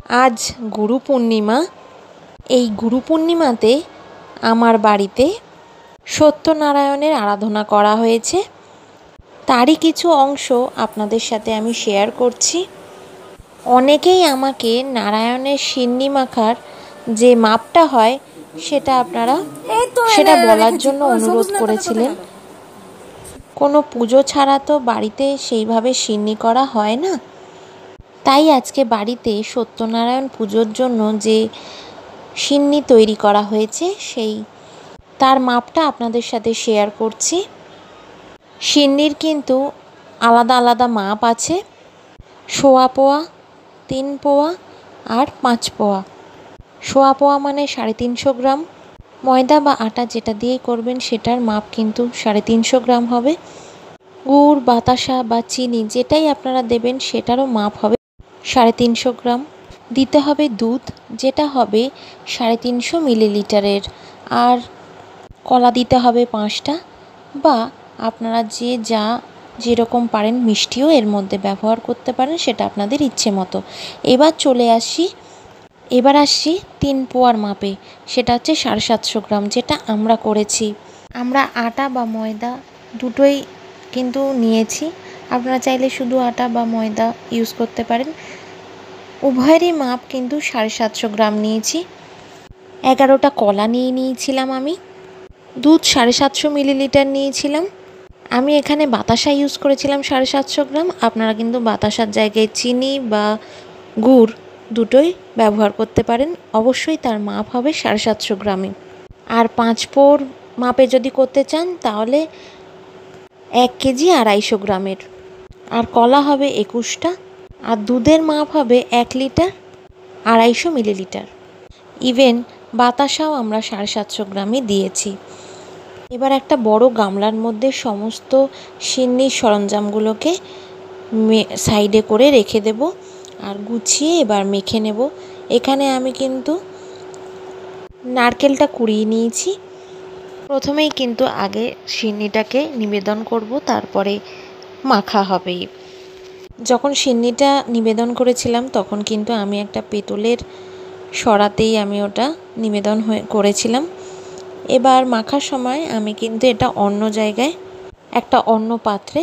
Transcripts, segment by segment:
আজ গুরু পূর্ণিমা। এই গুরু পূর্ণিমাতে আমার বাড়িতে সত্যনারায়ণের আরাধনা করা হয়েছে। তারই কিছু অংশ আপনাদের সাথে আমি শেয়ার করছি। অনেকেই আমাকে নারায়ণের সিন্নি মাখার যে মাপটা হয় সেটা বলার জন্য অনুরোধ করেছিলেন। কোনো পুজো ছাড়া তো বাড়িতে সেইভাবে সিন্নি করা হয় না। তাই আজকে বাড়িতে সত্যনারায়ণ পুজোর জন্য যে সিন্নি তৈরি করা হয়েছে তার মাপটা আপনাদের সাথে শেয়ার করছি। সিন্নির কিন্তু আলাদা আলাদা মাপ আছে, 1.25 পোয়া, 3 পোয়া আর 5 পোয়া। 1.25 পোয়া মানে 350 গ্রাম। ময়দা বা আটা যেটা দিয়েই করবেন সেটার মাপ কিন্তু 350 গ্রাম হবে। গুড়, বাতাসা বা চিনি যেটাই আপনারা দেবেন সেটারও মাপ হবে 350 গ্রাম। দিতে হবে দুধ, যেটা হবে 350 মিলিলিটারের। আর কলা দিতে হবে 5টা, বা আপনারা যেরকম পারেন মিষ্টিও এর মধ্যে ব্যবহার করতে পারেন, সেটা আপনাদের ইচ্ছে মতো। এবার আসছি 3 পোয়ার মাপে, সেটা হচ্ছে 750 গ্রাম, যেটা আমরা করেছি। আমরা আটা বা ময়দা দুটোই কিন্তু নিয়েছি। আপনারা চাইলে শুধু আটা বা ময়দা ইউজ করতে পারেন। উভয়েরই মাপ কিন্তু 750 গ্রাম নিয়েছি। 11টা কলা নিয়েছিলাম আমি। দুধ 750 মিলিলিটার নিয়েছিলাম। আমি এখানে বাতাসা ইউজ করেছিলাম 750 গ্রাম। আপনারা কিন্তু বাতাসার জায়গায় চিনি বা গুড় দুটোই ব্যবহার করতে পারেন। অবশ্যই তার মাপ হবে 750 গ্রামে। আর 5 পোর মাপে যদি করতে চান তাহলে 1 কেজি 250 গ্রামের। আর কলা হবে 21টা। আর দুধের মাপ হবে 1 লিটার 250 মিলিলিটার। ইভেন বাতাসাও আমরা 750 গ্রামই দিয়েছি। এবার একটা বড় গামলার মধ্যে সমস্ত সিন্নির সরঞ্জামগুলোকে সাইডে করে রেখে দেব আর গুছিয়ে এবার মেখে নেব। এখানে আমি কিন্তু নারকেলটা কুড়িয়ে নিয়েছি। প্রথমেই কিন্তু আগে সিন্নিটাকে নিবেদন করব, তারপরে মাখা হবে। যখন সিন্নিটা নিবেদন করেছিলাম তখন কিন্তু আমি একটা পেতলের সরাতেই আমি ওটা নিবেদন করেছিলাম। এবার মাখার সময় আমি কিন্তু এটা অন্য জায়গায় একটা অন্য পাত্রে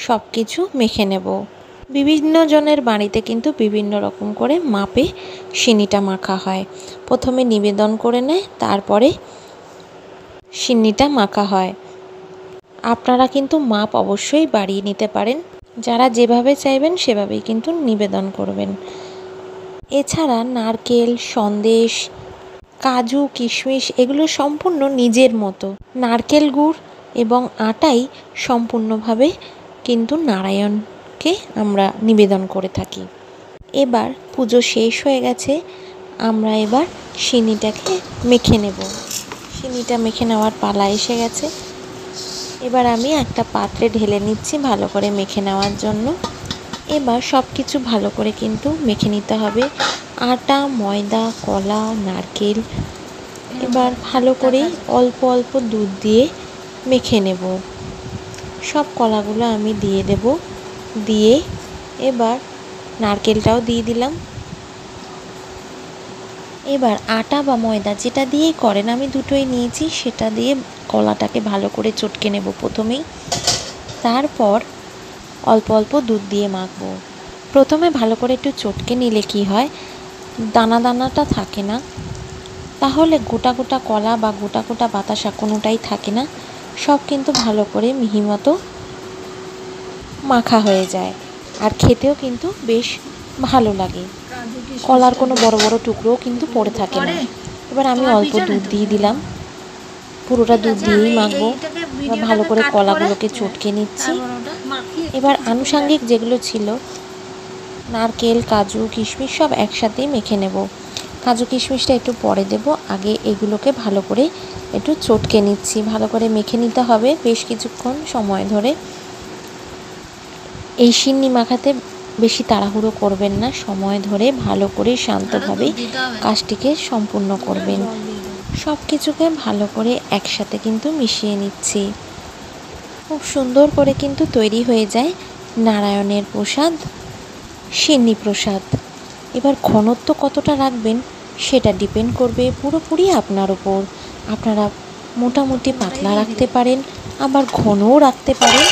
সব কিছু মেখে নেব। বিভিন্ন জনের বাড়িতে কিন্তু বিভিন্ন রকম করে মাপে সিন্নিটা মাখা হয়। প্রথমে নিবেদন করে নেয়, তারপরে সিন্নিটা মাখা হয়। আপনারা কিন্তু মাপ অবশ্যই বাড়িয়ে নিতে পারেন। যারা যেভাবে চাইবেন সেভাবেই কিন্তু নিবেদন করবেন। এছাড়া নারকেল, সন্দেশ, কাজু, কিশমিশ এগুলো সম্পূর্ণ নিজের মতো। নারকেল গুড় এবং আটাই সম্পূর্ণভাবে কিন্তু নারায়ণকে আমরা নিবেদন করে থাকি। এবার পুজো শেষ হয়ে গেছে, আমরা এবার সিন্নিটাকে মেখে নেব। সিন্নিটা মেখে নেওয়ার পালা এসে গেছে। এবার আমি একটা পাত্রে ঢেলে নিচ্ছি ভালো করে মেখে নেওয়ার জন্য। এবার সব কিছু ভালো করে কিন্তু মেখে নিতে হবে, আটা, ময়দা, কলা, নারকেল। এবার ভালো করে অল্প অল্প দুধ দিয়ে মেখে নেব। সব কলাগুলো আমি দিয়ে দেব। দিয়ে এবার নারকেলটাও দিয়ে দিলাম। এবার আটা বা ময়দা যেটা দিয়েই করেন, আমি দুটোই নিয়েছি, সেটা দিয়ে কলাটাকে ভালো করে চটকে নেব প্রথমেই। তারপর অল্প অল্প দুধ দিয়ে মাখবো। প্রথমে ভালো করে একটু চটকে নিলে কি হয়, দানা দানাটা থাকে না। তাহলে গোটা গোটা কলা বা গোটা গোটা বাতাসা কোনোটাই থাকে না। সব কিন্তু ভালো করে মিহি মতো মাখা হয়ে যায়। আর খেতেও কিন্তু বেশ ভালো লাগে। কলার কোনো বড় বড় টুকরোও কিন্তু পড়ে থাকে না। এবার আমি অল্প দুধ দিয়ে দিলাম। পুরোটা দুধ দিয়েই মাখবো। এবার ভালো করে কলাগুলোকে চটকে নিচ্ছি। এবার আনুষাঙ্গিক যেগুলো ছিল, নারকেল, কাজু, কিশমিশ সব একসাথেই মেখে নেব। কাজু কিশমিশটা একটু পরে দেব, আগে এগুলোকে ভালো করে একটু চটকে নিচ্ছি। ভালো করে মেখে নিতে হবে বেশ কিছুক্ষণ সময় ধরে। এই সিন্নি মাখাতে বেশি তাড়াহুড়ো করবেন না, সময় ধরে ভালো করে শান্তভাবে কাজটিকে সম্পূর্ণ করবেন। সব কিছুকে ভালো করে একসাথে কিন্তু মিশিয়ে নিচ্ছি। খুব সুন্দর করে কিন্তু তৈরি হয়ে যায় নারায়ণের প্রসাদ, সিন্নি প্রসাদ। এবার ঘনত্ব কতটা রাখবেন সেটা ডিপেন্ড করবে পুরোপুরি আপনার ওপর। আপনারা মোটামুটি পাতলা রাখতে পারেন, আবার ঘনও রাখতে পারেন।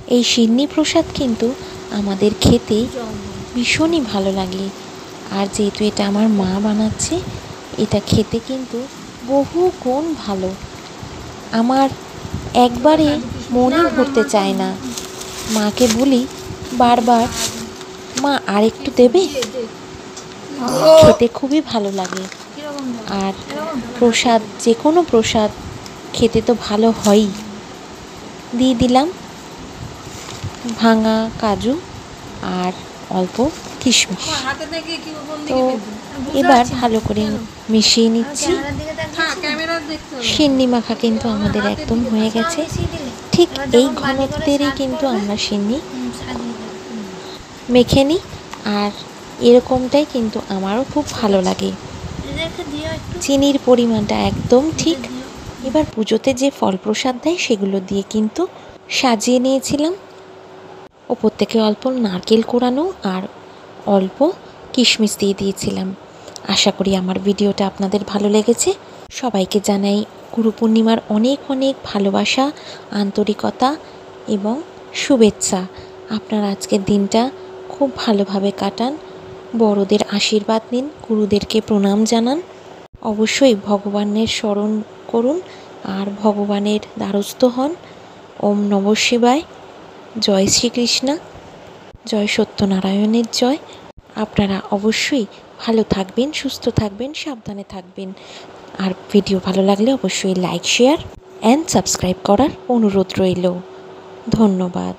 এই সিন্নি প্রসাদ কিন্তু আমাদের খেতে ভীষণই ভালো লাগে। আর যেহেতু এটা আমার মা বানাচ্ছে, এটা খেতে কিন্তু বহু গুণ ভালো। আমার একবারে মনই ভরতে চায় না, মাকে বলি বারবার, মা আর একটু দেবে। খেতে খুবই ভালো লাগে। আর প্রসাদ, যে কোনো প্রসাদ খেতে তো ভালো হয়ই। দিয়ে দিলাম ভাঙা কাজু আর অল্প কিশমিশ। তো এবার ভালো করে মিশিয়ে নিচ্ছি। সিন্নি মাখা কিন্তু আমাদের একদম হয়ে গেছে। ঠিক এই ঘনত্বেরই কিন্তু আমরা সিন্নি মেখে নিই, আর এরকমটাই কিন্তু আমারও খুব ভালো লাগে। চিনির পরিমাণটা একদম ঠিক। এবার পুজোতে যে ফল প্রসাদ দেয় সেগুলো দিয়ে কিন্তু সাজিয়ে নিয়েছিলাম। ওপর থেকে অল্প নারকেল কোড়ানো আর অল্প কিশমিশ দিয়ে দিয়েছিলাম। আশা করি আমার ভিডিওটা আপনাদের ভালো লেগেছে। সবাইকে জানাই গুরু পূর্ণিমার অনেক অনেক ভালোবাসা, আন্তরিকতা এবং শুভেচ্ছা। আপনারা আজকের দিনটা খুব ভালোভাবে কাটান, বড়দের আশীর্বাদ নিন, গুরুদেরকে প্রণাম জানান। অবশ্যই ভগবানের স্মরণ করুন আর ভগবানের দ্বারস্থ হন। ওম নমঃ শিবায়। জয় শ্রীকৃষ্ণ, জয় সত্যনারায়ণের জয়। আপনারা অবশ্যই ভালো থাকবেন, সুস্থ থাকবেন, সাবধানে থাকবেন। আর ভিডিও ভালো লাগলে অবশ্যই লাইক, শেয়ার অ্যান্ড সাবস্ক্রাইব করার অনুরোধ রইল। ধন্যবাদ।